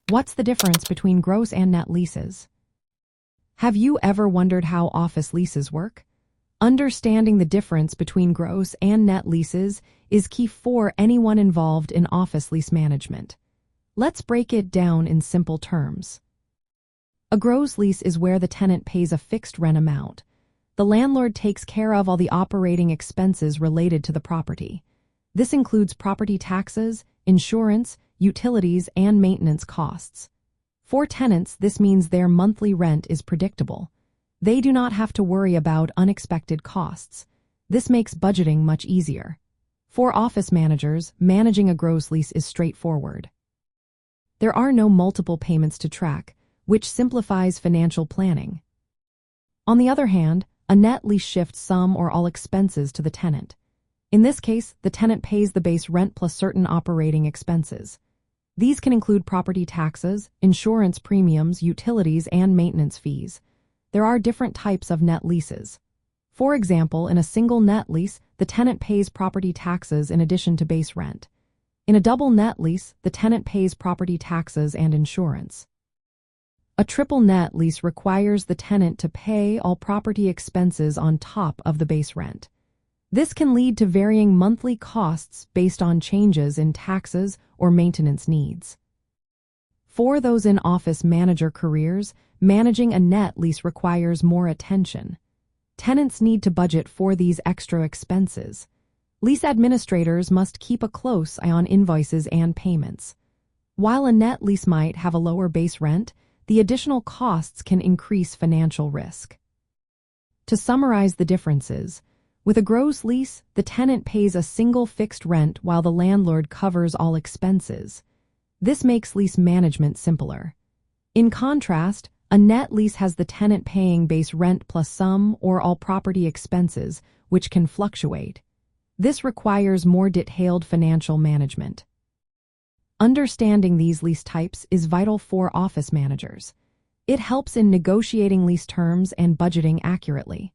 What's the difference between gross and net leases? Have you ever wondered how office leases work? Understanding the difference between gross and net leases is key for anyone involved in office lease management. Let's break it down in simple terms. A gross lease is where the tenant pays a fixed rent amount. The landlord takes care of all the operating expenses related to the property. This includes property taxes, insurance, utilities, and maintenance costs. For tenants, this means their monthly rent is predictable. They do not have to worry about unexpected costs. This makes budgeting much easier. For office managers, managing a gross lease is straightforward. There are no multiple payments to track, which simplifies financial planning. On the other hand, a net lease shifts some or all expenses to the tenant. In this case, the tenant pays the base rent plus certain operating expenses. These can include property taxes, insurance premiums, utilities, and maintenance fees. There are different types of net leases. For example, in a single net lease, the tenant pays property taxes in addition to base rent. In a double net lease, the tenant pays property taxes and insurance. A triple net lease requires the tenant to pay all property expenses on top of the base rent. This can lead to varying monthly costs based on changes in taxes or maintenance needs. For those in office manager careers, managing a net lease requires more attention. Tenants need to budget for these extra expenses. Lease administrators must keep a close eye on invoices and payments. While a net lease might have a lower base rent, the additional costs can increase financial risk. To summarize the differences, with a gross lease, the tenant pays a single fixed rent while the landlord covers all expenses. This makes lease management simpler. In contrast, a net lease has the tenant paying base rent plus some or all property expenses, which can fluctuate. This requires more detailed financial management. Understanding these lease types is vital for office managers. It helps in negotiating lease terms and budgeting accurately.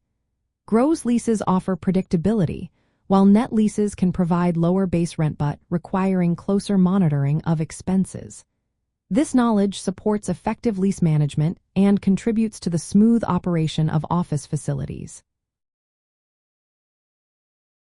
Gross leases offer predictability, while net leases can provide lower base rent but requiring closer monitoring of expenses. This knowledge supports effective lease management and contributes to the smooth operation of office facilities.